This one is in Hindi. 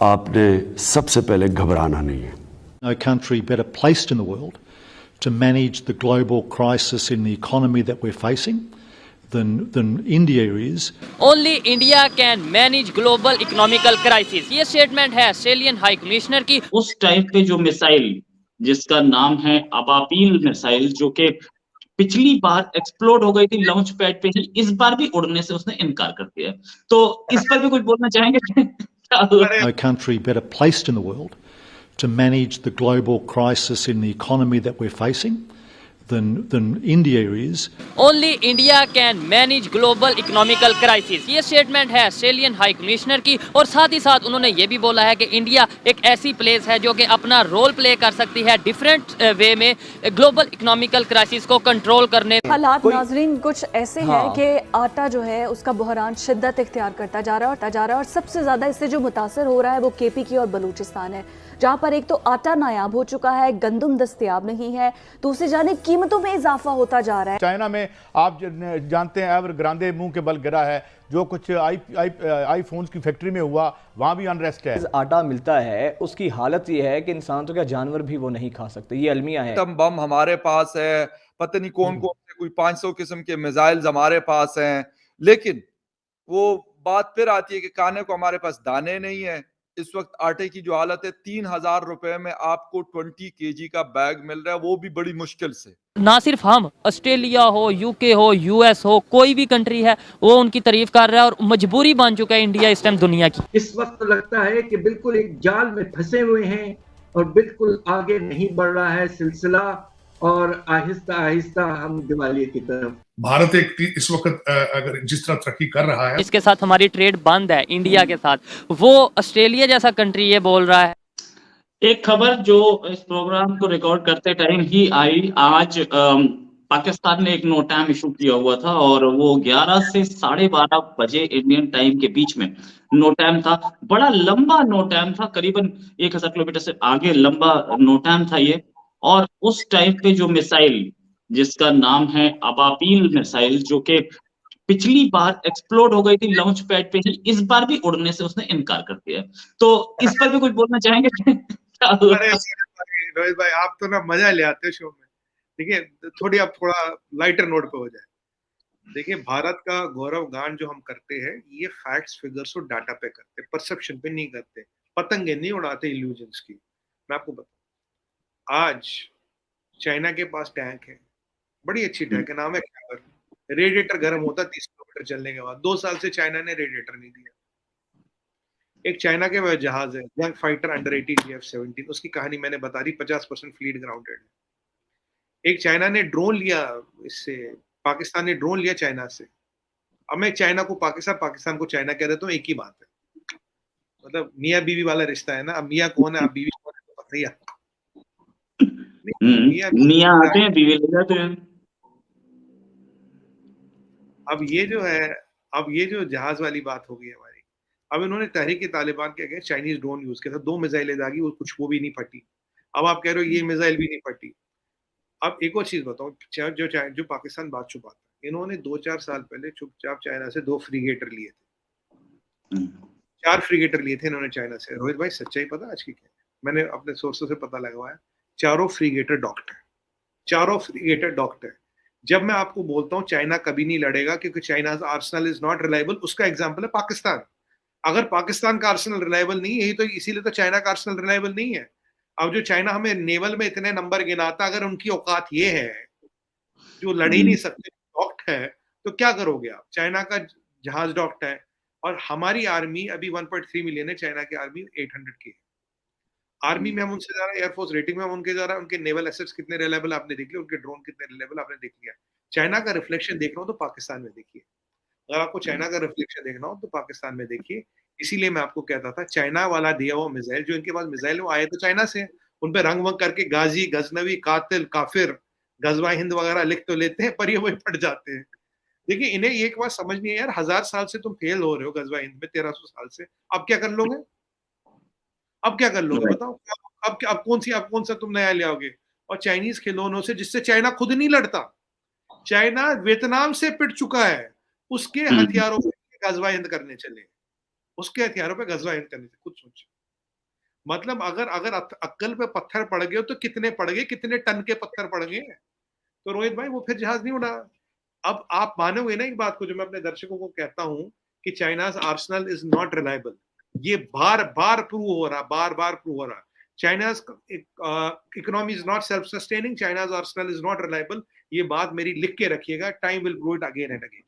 आपने सबसे पहले घबराना नहीं है। No country better placed in the world to manage the global crisis in the economy that we're facing than India is. Only India can manage global economical crisis. ये स्टेटमेंट है ऑस्ट्रेलियन हाई कमिश्नर की। उस टाइप पे जो मिसाइल जिसका नाम है अबाबील मिसाइल, जो कि पिछली बार एक्सप्लोड हो गई थी लॉन्च पैड पे ही, इस बार भी उड़ने से उसने इनकार कर दिया। तो इस पर भी कुछ बोलना चाहेंगे? No country better placed in the world to manage the global crisis in the economy that we're facing than India is. Only India can manage global economical crisis. ये स्टेटमेंट है ऑस्ट्रेलियन हाई कमिश्नर की, और साथ ही साथ उन्होंने ये भी बोला है कि इंडिया एक ऐसी प्लेस है जो कि अपना रोल प्ले कर सकती है डिफरेंट वे में ग्लोबल इकोनॉमिकल क्राइसिस को कंट्रोल करने। हालात नाजरीन कुछ ऐसे हैं कि आटा जो है उसका बहरान शिद्दत इख्तियार करता जा रहा है और सबसे ज्यादा इससे जो मुतासर हो रहा है वो केपी की और बलूचिस्तान है, जहाँ पर एक तो आटा नायाब हो चुका है, गंदम दस्तयाब नहीं है, दूसरी जानिब कीमतों में इजाफा होता जा रहा है। चाइना में आप जानते हैं एवरग्रांडे मुंह के बल गिरा है, जो कुछ आईफोन्स की फैक्ट्री में हुआ, वहाँ भी अनरेस्ट है। आटा मिलता है उसकी हालत ये है कि इंसान तो क्या जानवर भी वो नहीं खा सकते। ये अलमिया है। तम बम हमारे पास है, पता नहीं कौन कौन से कोई 500 किस्म के मिसाइल्स हमारे पास हैं, लेकिन वो बात फिर आती है कि खाने को हमारे पास दाने नहीं है। इस वक्त आटे की जो हालत है, 3,000 रुपए में आपको 20 kg का बैग मिल रहा है, वो भी बड़ी मुश्किल से। ना सिर्फ हम, ऑस्ट्रेलिया हो, यूके हो, यूएस हो, कोई भी कंट्री है वो उनकी तारीफ कर रहा है, और मजबूरी बन चुका है इंडिया इस टाइम दुनिया की। इस वक्त लगता है कि बिल्कुल एक जाल में फंसे हुए हैं और बिल्कुल आगे नहीं बढ़ रहा है सिलसिला, और आहिस्ता आहिस्ता हम दिवाली की तरफ। भारत इस वक्त अगर जिस तरह तरक्की कर रहा है, इसके साथ हमारी ट्रेड बंद है इंडिया के साथ, वो ऑस्ट्रेलिया जैसा कंट्री ये बोल रहा है। एक खबर जो इस प्रोग्राम को रिकॉर्ड करते टाइम ही आई, आज पाकिस्तान ने एक नो टाइम इशू किया हुआ था, और वो 11 से 12:30 बजे इंडियन टाइम के बीच में नो टाइम था। बड़ा लंबा नो टाइम था, करीबन 1000 किलोमीटर से आगे लंबा नो टाइम था ये। और उस टाइप पे जो मिसाइल जिसका नाम है अबाबील मिसाइल, जो कि पिछली बार एक्सप्लोड हो गई थी लॉन्च पैड पे ही, इस बार भी उड़ने से उसने इनकार कर दिया। तो इस पर भी कुछ बोलना चाहेंगे? रोहित भाई, आप तो ना मजा ले आते हो शो में। देखिए, थोड़ा लाइटर नोट पे हो जाए। देखिए, भारत का गौरव गान जो हम करते हैं, ये फैक्ट्स, फिगर्स और डाटा पे करते, परसेप्शन पे नहीं करते, पतंगे नहीं उड़ाते इल्यूजन्स की। मैं आपको बताऊं, आज चाइना के पास टैंक है, बड़ी अच्छी टैंक है, नाम है कैबर। रेडिएटर गर्म होता 30 किलोमीटर चलने के बाद। 2 साल से चाइना ने रेडिएटर नहीं दिया। एक चाइना के वह जहाज है जंग फाइटर अंडर 80 GF-17, उसकी कहानी मैंने बता दी, 50% फ्लीट ग्राउंडेड है। एक चाइना ने ड्रोन लिया, इससे पाकिस्तान ने ड्रोन लिया चाइना से। अब मैं चाइना को पाकिस्तान, पाकिस्तान को चाइना कह देता हूँ, एक ही बात है, मतलब मियाँ बीवी वाला रिश्ता है ना। अब मियाँ कौन है, अब बीवी कौन है, तो पता ही है। मियाँ आते हैं, बीवी ले जाते हैं। अब ये जो जहाज वाली बात हो गई हमारी, अब इन्होंने तहरीक तालिबान के अगेंस्ट चाइनीज ड्रोन यूज किया था, 2 मिसाइलें दागी, वो भी नहीं फटी। अब आप कह रहे हो ये मिसाइल भी नहीं फटी। अब एक और चीज बताओ, जो पाकिस्तान बात छुपाता है, इन्होंने 2-4 साल पहले चुपचाप चाइना से 2 फ्रीगेटर लिए थे, 4 फ्रीगेटर लिए थे इन्होंने चाइना से। रोहित भाई, सच्चाई पता आज की क्या है? मैंने अपने सोर्सों से पता लगवाया, चारों फ्रीगेटर डॉक्ड है, चारों फ्रीगेटर डॉक्ड है। जब मैं आपको बोलता हूँ चाइना कभी नहीं लड़ेगा क्योंकि China Arsenal is not reliable, उसका एग्जांपल है पाकिस्तान। अगर पाकिस्तान का आर्सेनल रिलायबल नहीं है, तो इसीलिए तो चाइना का आर्सेनल रिलायबल नहीं है। अब जो चाइना हमें नेवल में इतने नंबर गिनाता, अगर उनकी औकात ये है जो लड़ ही नहीं सकते, डॉक्ड है, तो क्या करोगे आप? चाइना का जहाज डॉक्ड है, और हमारी आर्मी अभी 1.3 मिलियन है, चाइना की आर्मी 800 की है। आर्मी में हम उनसे ज्यादा, एयरफोर्स रेटिंग में हम उनके ज्यादा, उनके नेवल एसेट्स कितने रिलायबल आपने देख लिया, उनके ड्रोन कितने रिलायबल आपने देख लिया। चाइना का रिफ्लेक्शन देखना हो तो पाकिस्तान में देखिए, अगर आपको चाइना का रिफ्लेक्शन देखना हो तो पाकिस्तान में देखिए। इसीलिए मैं आपको कहता था, चाइना वाला दिया हुआ मिसाइल, जो इनके पास मिसाइल वो आए तो चाइना से, उन पे रंग वंग करके गाजी, गजनवी, कातिल, काफिर, गजवा हिंद वगैरह लिख तो लेते हैं, पर ये वही पड़ जाते हैं। देखिए, इन्हें एक बात समझ नहीं है यार, 1000 साल से तुम फेल हो रहे हो गजवा हिंद में, 1300 साल से, अब क्या कर लोगे? अब क्या कर लोगे बताओ? अब कौन सा तुम नया ले आओगे? और चाइनीज खिलौनों से, जिससे चाइना खुद नहीं लड़ता, चाइना वियतनाम से पिट चुका है, उसके हथियारों पे गजवा हिंद करने चले, उसके हथियारों पे गजवा हिंद करने से, खुद सोचो। मतलब अगर अगर अक्कल पे पत्थर पड़ गए तो कितने पड़ गए, कितने टन के पत्थर पड़ गए? तो रोहित भाई वो फिर जहाज नहीं उड़ा। अब आप मानोगे ना एक बात को जो मैं अपने दर्शकों को कहता हूं कि China's Arsenal is not reliable. ये बार बार प्रूव हो रहा, बार बार प्रूव हो रहा। China's economy is not self sustaining, China's Arsenal is not reliable. ये बात मेरी लिख के रखिएगा, time will prove it again and again.